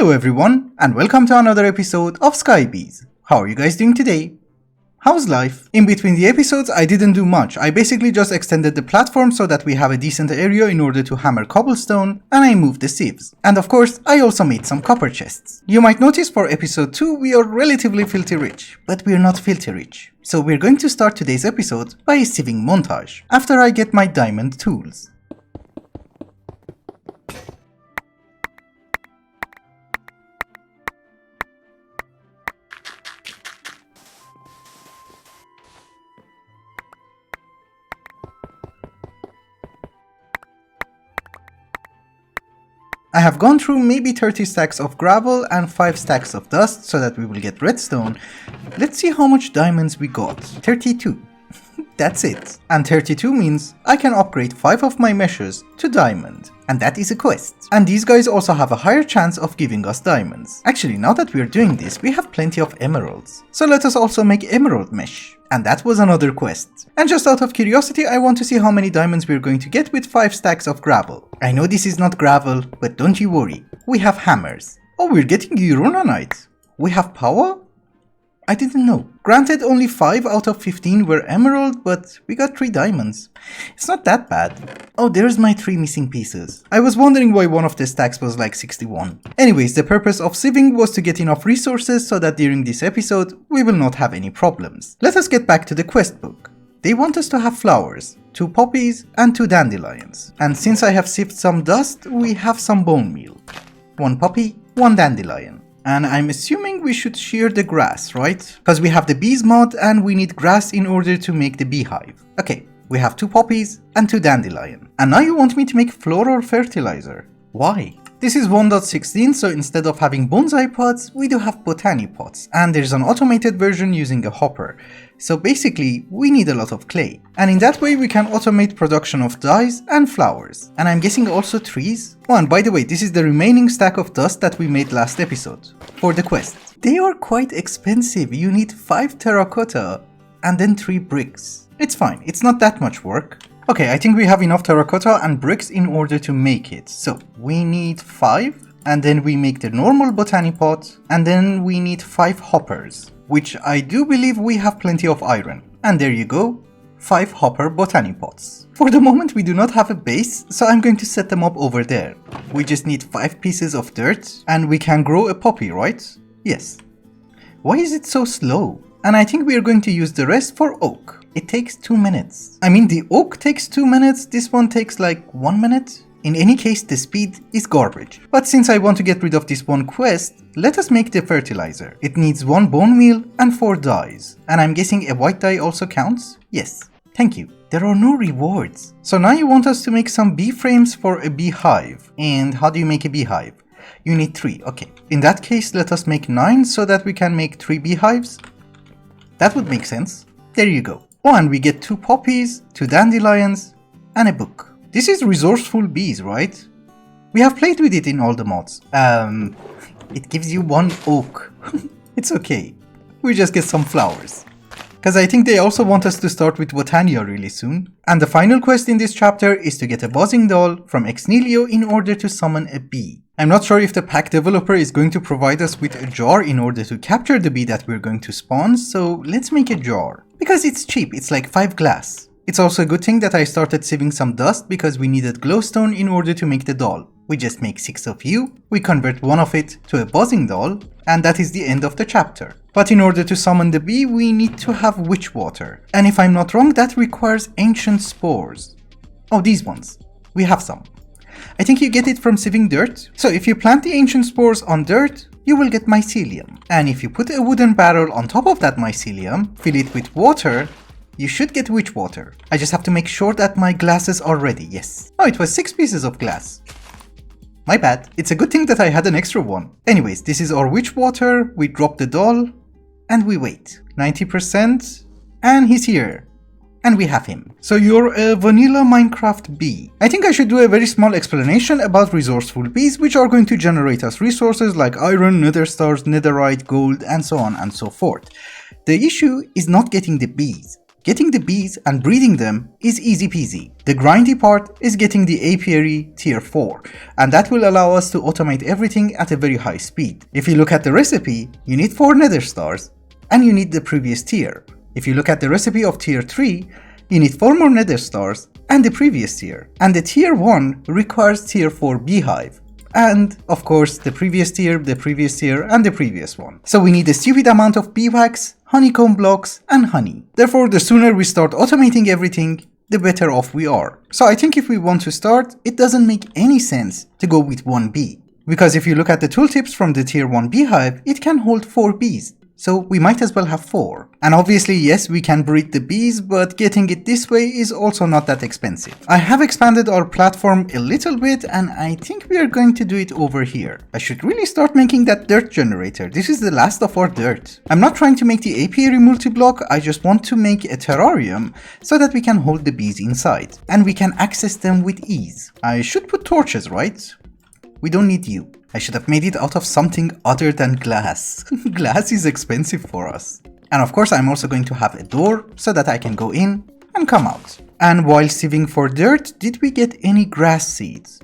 Hello everyone, and welcome to another episode of Skybees. How are you guys doing today? How's life? In between the episodes I didn't do much. I basically just extended the platform so that we have a decent area in order to hammer cobblestone, and I moved the sieves. And of course, I also made some copper chests. You might notice for episode 2 we are relatively filthy rich, but we're not filthy rich. So we're going to start today's episode by a sieving montage, after I get my diamond tools. I have gone through maybe 30 stacks of gravel and 5 stacks of dust so that we will get redstone. Let's see how much diamonds we got. 32. That's it. And 32 means I can upgrade 5 of my meshes to diamond. And that is a quest. And these guys also have a higher chance of giving us diamonds. Actually, now that we're doing this, we have plenty of emeralds. So let us also make emerald mesh. And that was another quest. And just out of curiosity, I want to see how many diamonds we're going to get with 5 stacks of gravel. I know this is not gravel, but don't you worry. We have hammers. Oh, we're getting uranite. We have power? I didn't know. Granted, only 5 out of 15 were emerald, but we got 3 diamonds. It's not that bad. Oh, there's my 3 missing pieces. I was wondering why one of the stacks was like 61. Anyways, the purpose of sieving was to get enough resources so that during this episode, we will not have any problems. Let us get back to the quest book. They want us to have flowers, 2 poppies and 2 dandelions. And since I have sieved some dust, we have some bone meal. 1 poppy, 1 dandelion. And I'm assuming we should shear the grass, right? Because we have the bees mod and we need grass in order to make the beehive. Okay, we have 2 poppies and 2 dandelion. And now you want me to make floral fertilizer. Why? This is 1.16, so instead of having bonsai pots, we do have botany pots. And there's an automated version using a hopper. So basically, we need a lot of clay. And in that way, we can automate production of dyes and flowers. And I'm guessing also trees. Oh, and by the way, this is the remaining stack of dust that we made last episode for the quest. They are quite expensive. You need 5 terracotta and then 3 bricks. It's fine. It's not that much work. Okay, I think we have enough terracotta and bricks in order to make it. So we need 5, and then we make the normal botany pot, and then we need 5 hoppers, which I do believe we have plenty of iron. And there you go, 5 hopper botany pots. For the moment we do not have a base, so I'm going to set them up over there. We just need 5 pieces of dirt, and we can grow a poppy, right? Yes. Why is it so slow? And I think we are going to use the rest for oak. It takes 2 minutes. I mean, the oak takes 2 minutes, this one takes like 1 minute. In any case, the speed is garbage. But since I want to get rid of this one quest, let us make the fertilizer. It needs 1 bone meal and 4 dyes. And I'm guessing a white dye also counts? Yes. Thank you. There are no rewards. So now you want us to make some bee frames for a beehive. And how do you make a beehive? You need 3. Okay. In that case, let us make 9 so that we can make 3 beehives. That would make sense. There you go. Oh, and we get 2 poppies, 2 dandelions, and a book. This is resourceful bees, right? We have played with it in all the mods. It gives you 1 oak. It's okay. We just get some flowers. Because I think they also want us to start with botania really soon. And the final quest in this chapter is to get a buzzing doll from Exnelio in order to summon a bee. I'm not sure if the pack developer is going to provide us with a jar in order to capture the bee that we're going to spawn, so let's make a jar. Because it's cheap, it's like 5 glass. It's also a good thing that I started sieving some dust because we needed glowstone in order to make the doll. We just make 6 of you, we convert 1 of it to a buzzing doll, and that is the end of the chapter. But in order to summon the bee, we need to have witch water. And if I'm not wrong, that requires ancient spores. Oh, these ones. We have some. I think you get it from sieving dirt. So if you plant the ancient spores on dirt, you will get mycelium. And if you put a wooden barrel on top of that mycelium, fill it with water, you should get witch water. I just have to make sure that my glasses are ready, yes. Oh, it was 6 pieces of glass. My bad. It's a good thing that I had an extra one. Anyways, this is our witch water, we drop the doll, and we wait. 90%, and he's here. And we have him. So you're a vanilla Minecraft bee. I think I should do a very small explanation about resourceful bees, which are going to generate us resources like iron, nether stars, netherite, gold, and so on and so forth. The issue is not getting the bees. Getting the bees and breeding them is easy peasy. The grindy part is getting the apiary tier 4, and that will allow us to automate everything at a very high speed. If you look at the recipe, you need 4 nether stars, and you need the previous tier. If you look at the recipe of tier 3, you need 4 more nether stars and the previous tier. And the tier 1 requires tier 4 beehive. And of course the previous tier, and the previous one. So we need a stupid amount of beeswax, honeycomb blocks, and honey. Therefore, the sooner we start automating everything, the better off we are. So I think if we want to start, it doesn't make any sense to go with 1 bee. Because if you look at the tooltips from the tier 1 beehive, it can hold 4 bees. So we might as well have 4. And obviously, yes, we can breed the bees, but getting it this way is also not that expensive. I have expanded our platform a little bit, and I think we are going to do it over here. I should really start making that dirt generator. This is the last of our dirt. I'm not trying to make the apiary multi-block, I just want to make a terrarium so that we can hold the bees inside. And we can access them with ease. I should put torches, right? We don't need you. I should have made it out of something other than glass. Glass is expensive for us. And of course I'm also going to have a door so that I can go in and come out. And while sieving for dirt, did we get any grass seeds?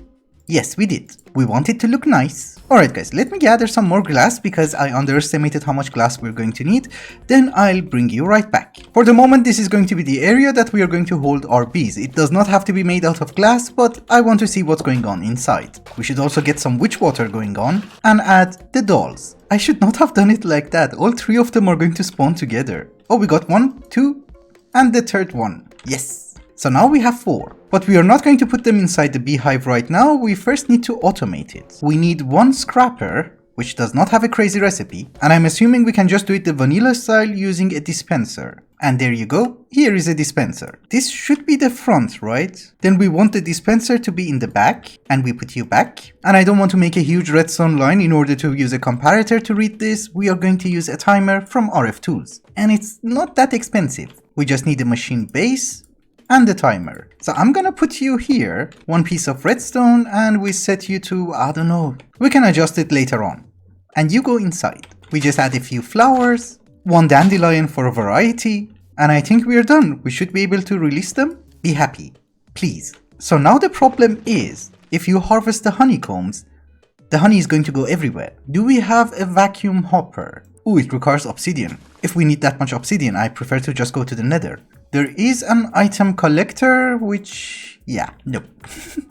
Yes, we did. We want it to look nice. Alright guys, let me gather some more glass because I underestimated how much glass we're going to need. Then I'll bring you right back. For the moment, this is going to be the area that we are going to hold our bees. It does not have to be made out of glass, but I want to see what's going on inside. We should also get some witch water going on and add the dolls. I should not have done it like that. All 3 of them are going to spawn together. Oh, we got 1, 2, and the third one. Yes. So now we have 4, but we are not going to put them inside the beehive right now. We first need to automate it. We need 1 scrapper, which does not have a crazy recipe, and I'm assuming we can just do it the vanilla style using a dispenser. And there you go, here is a dispenser. This should be the front, right? Then we want the dispenser to be in the back, and we put you back. And I don't want to make a huge redstone line in order to use a comparator to read this. We are going to use a timer from RF Tools. And it's not that expensive. We just need a machine base and the timer. So I'm gonna put you here, 1 piece of redstone, and we set you to, I don't know, we can adjust it later on. And you go inside. We just add a few flowers, 1 dandelion for a variety, and I think we're done. We should be able to release them. Be happy, please. So now the problem is, if you harvest the honeycombs, the honey is going to go everywhere. Do we have a vacuum hopper? Oh, it requires obsidian. If we need that much obsidian, I prefer to just go to the Nether. There is an item collector, which, yeah, nope.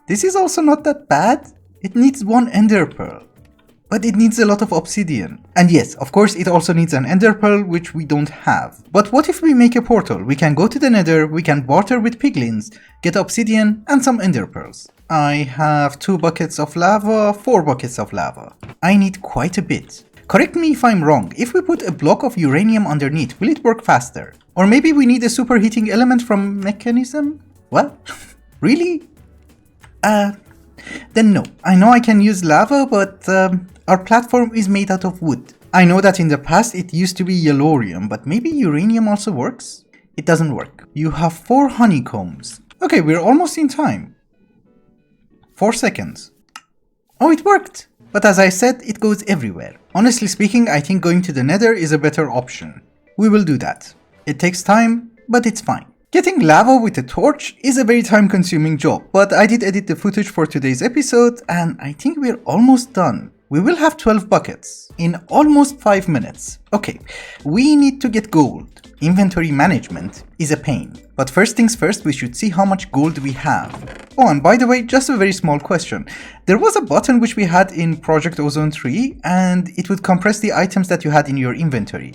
This is also not that bad. It needs 1 ender pearl, but it needs a lot of obsidian. And yes, of course, it also needs an ender pearl, which we don't have. But what if we make a portal? We can go to the Nether, we can barter with piglins, get obsidian and some ender pearls. I have 2 buckets of lava, 4 buckets of lava. I need quite a bit. Correct me if I'm wrong, if we put a block of uranium underneath, will it work faster? Or maybe we need a superheating element from mechanism? Well, really? Then no. I know I can use lava, but our platform is made out of wood. I know that in the past it used to be yellorium, but maybe uranium also works? It doesn't work. You have 4 honeycombs. Okay, we're almost in time. 4 seconds. Oh, it worked! But as I said, it goes everywhere. Honestly speaking, I think going to the Nether is a better option. We will do that. It takes time, but it's fine. Getting lava with a torch is a very time-consuming job, but I did edit the footage for today's episode, and I think we're almost done. We will have 12 buckets in almost 5 minutes. Okay, we need to get gold. Inventory management is a pain. But first things first, we should see how much gold we have. Oh, and by the way, just a very small question. There was a button which we had in Project Ozone 3, and it would compress the items that you had in your inventory.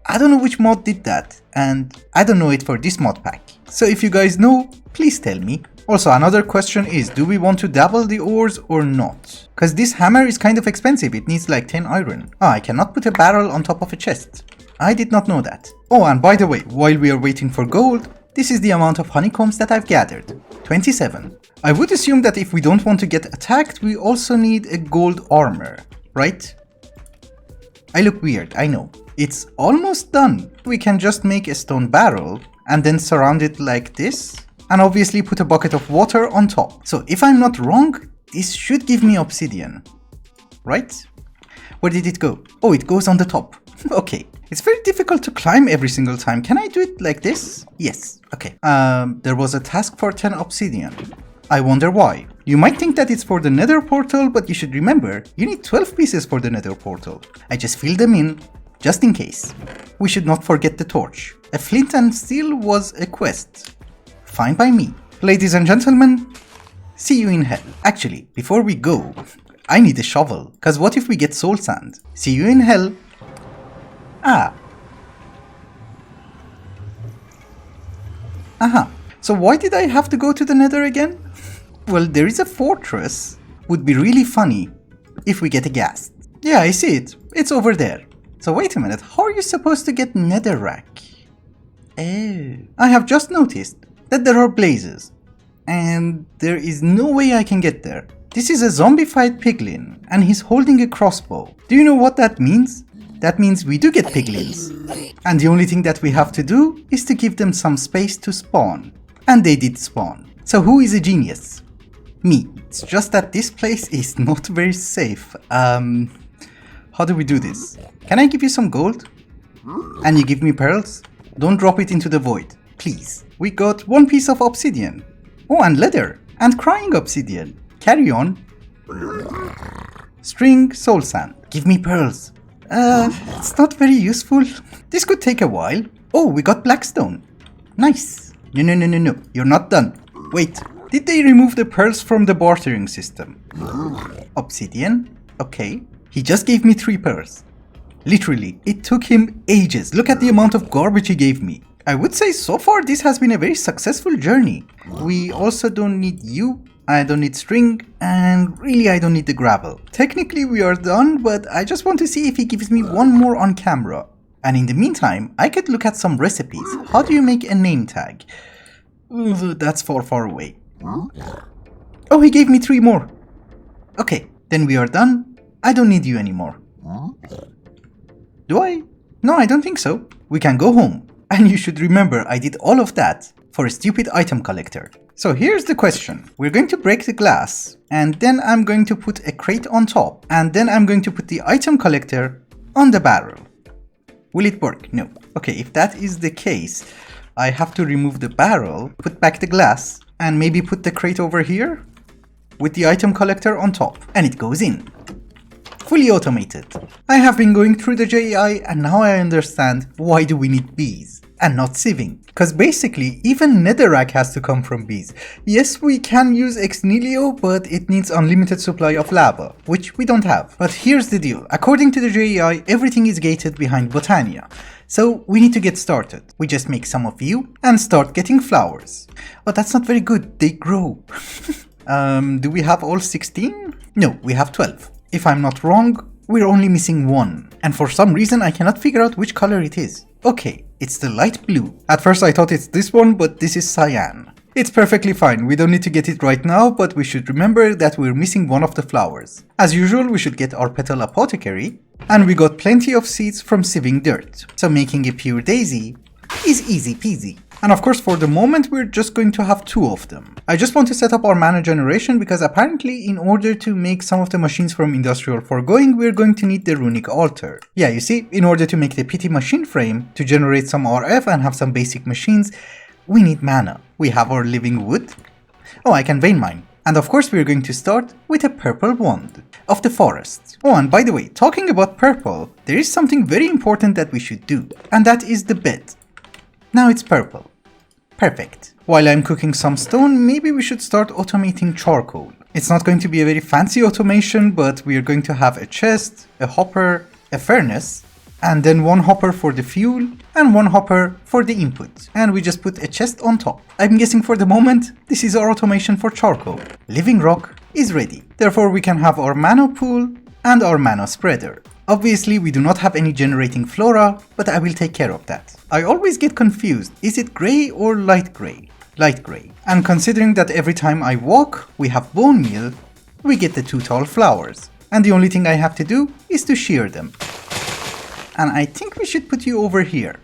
I don't know which mod did that, and I don't know it for this mod pack. So if you guys know, please tell me. Also, another question is, do we want to double the ores or not? Cause this hammer is kind of expensive, it needs like 10 iron. Ah, I cannot put a barrel on top of a chest. I did not know that. Oh, and by the way, while we are waiting for gold, this is the amount of honeycombs that I've gathered. 27. I would assume that if we don't want to get attacked, we also need a gold armor, right? I look weird, I know. It's almost done. We can just make a stone barrel and then surround it like this, and obviously put a bucket of water on top. So if I'm not wrong, this should give me obsidian, right? Where did it go? Oh, it goes on the top. Okay, It's very difficult to climb every single time. Can I do it like this? Yes. Okay. There was a task for 10 obsidian. I wonder why. You might think that it's for the Nether portal, but you should remember, you need 12 pieces for the Nether portal. I just filled them in, just in case. We should not forget the torch. A flint and steel was a quest. Fine by me. Ladies and gentlemen, see you in hell. Actually, before we go, I need a shovel, cause what if we get soul sand? See you in hell. Ah. Aha. So why did I have to go to the Nether again? Well, there is a fortress. Would be really funny if we get a ghast. Yeah, I see it. It's over there. So wait a minute, how are you supposed to get netherrack? Oh. I have just noticed that there are blazes. And there is no way I can get there. This is a zombified piglin, and he's holding a crossbow. Do you know what that means? That means we do get piglins. And the only thing that we have to do is to give them some space to spawn. And they did spawn. So who is a genius? Me. It's just that this place is not very safe. How do we do this? Can I give you some gold? And you give me pearls? Don't drop it into the void, please. We got 1 piece of obsidian. Oh, and leather. And crying obsidian. Carry on. String, soul sand. Give me pearls. It's not very useful. This could take a while. Oh, we got blackstone. Nice. No. You're not done. Wait. Did they remove the pearls from the bartering system? Obsidian? Okay. He just gave me 3 pearls. Literally, it took him ages. Look at the amount of garbage he gave me. I would say so far this has been a very successful journey. We also don't need you. I don't need string, and really I don't need the gravel. Technically we are done, but I just want to see if he gives me 1 more on camera. And in the meantime, I could look at some recipes. How do you make a name tag? Ooh, that's far away. Oh, he gave me 3 more. Okay, then we are done. I don't need you anymore. Do I? No, I don't think so. We can go home. And you should remember I did all of that for a stupid item collector. So here's the question. We're going to break the glass, and then I'm going to put a crate on top, and then I'm going to put the item collector on the barrel. Will it work? No. Okay, if that is the case, I have to remove the barrel, put back the glass, and maybe put the crate over here with the item collector on top, and it goes in. Fully automated. I have been going through the JEI, and now I understand why do we need bees and not sieving. Because basically even netherrack has to come from bees. Yes, we can use ex nihilo, but it needs unlimited supply of lava, which we don't have. But here's the deal. According to the JEI, everything is gated behind botania. So we need to get started. We just make some of you and start getting flowers. But that's not very good. They grow. Do we have all 16? No, we have 12. If I'm not wrong, we're only missing 1. And for some reason I cannot figure out which color it is. Okay, it's the light blue. At first I thought it's this one, but this is cyan. It's perfectly fine, we don't need to get it right now, but we should remember that we're missing 1 of the flowers. As usual, we should get our petal apothecary, and we got plenty of seeds from sieving dirt. So making a pure daisy is easy peasy. And of course for the moment we're just going to have 2 of them. I just want to set up our mana generation because apparently in order to make some of the machines from industrial foregoing we're going to need the runic altar. Yeah, you see, in order to make the PT machine frame, to generate some RF and have some basic machines, we need mana. We have our living wood. Oh, I can vein mine. And of course we're going to start with a purple wand of the forest. Oh, and by the way, talking about purple, there is something very important that we should do, and that is the bed. Now it's purple. Perfect. While I'm cooking some stone, maybe we should start automating charcoal. It's not going to be a very fancy automation, but we are going to have a chest, a hopper, a furnace, and then 1 hopper for the fuel and 1 hopper for the input. And we just put a chest on top. I'm guessing for the moment, this is our automation for charcoal. Living rock is ready. Therefore we can have our mana pool and our mana spreader. Obviously we do not have any generating flora, but I will take care of that. I always get confused, is it grey or light grey? Light grey. And considering that every time I walk we have bone meal, we get the 2 tall flowers. And the only thing I have to do is to shear them. And I think we should put you over here.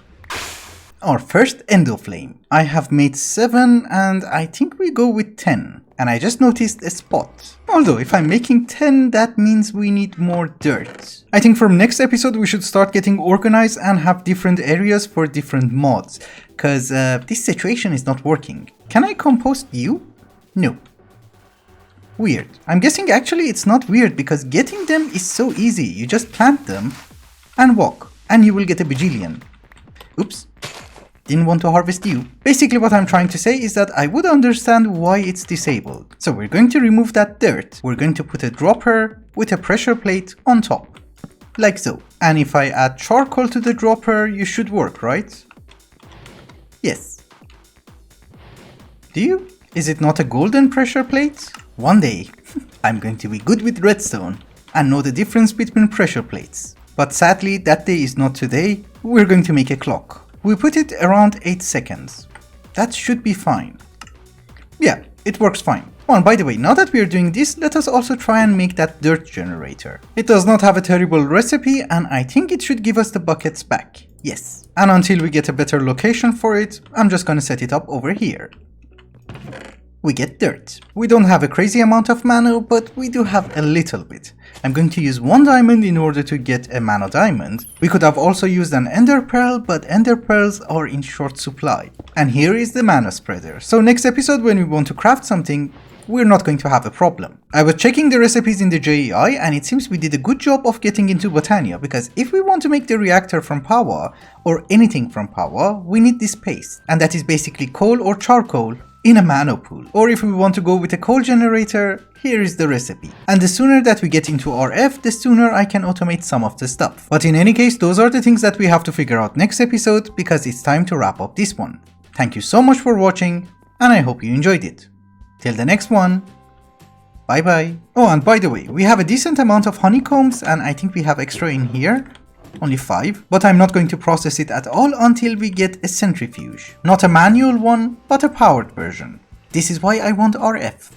Our first endoflame. I have made 7 and I think we go with 10. and I just noticed a spot. Although if I'm making 10, that means we need more dirt. I think from next episode we should start getting organized and have different areas for different mods, cause this situation is not working. Can I compost you? No. Weird. I'm guessing actually it's not weird because getting them is so easy. You just plant them and walk and you will get a bajillion. Oops. Didn't want to harvest you. Basically what I'm trying to say is that I would understand why it's disabled. So we're going to remove that dirt. We're going to put a dropper with a pressure plate on top. Like so. And if I add charcoal to the dropper, you should work, right? Yes. Do you? Is it not a golden pressure plate? One day, I'm going to be good with redstone and know the difference between pressure plates. But sadly, that day is not today. We're going to make a clock. We put it around 8 seconds. That should be fine. Yeah, it works fine. Oh, and by the way, now that we are doing this, let us also try and make that dirt generator. It does not have a terrible recipe, and I think it should give us the buckets back. Yes. And until we get a better location for it, I'm just gonna set it up over here. We get dirt. We don't have a crazy amount of mana, but we do have a little bit. I'm going to use 1 diamond in order to get a mana diamond. We could have also used an ender pearl, but ender pearls are in short supply. And here is the mana spreader. So next episode when we want to craft something, we're not going to have a problem. I was checking the recipes in the JEI and it seems we did a good job of getting into botania, because if we want to make the reactor from power or anything from power, we need this paste. And that is basically coal or charcoal in a mana pool. Or if we want to go with a coal generator, here is the recipe. And the sooner that we get into RF, the sooner I can automate some of the stuff. But in any case, those are the things that we have to figure out next episode, because it's time to wrap up this one. Thank you so much for watching, and I hope you enjoyed it. Till the next one, bye bye. Oh, and by the way, we have a decent amount of honeycombs, and I think we have extra in here. Only 5, but I'm not going to process it at all until we get a centrifuge. Not a manual one, but a powered version. This is why I want RF.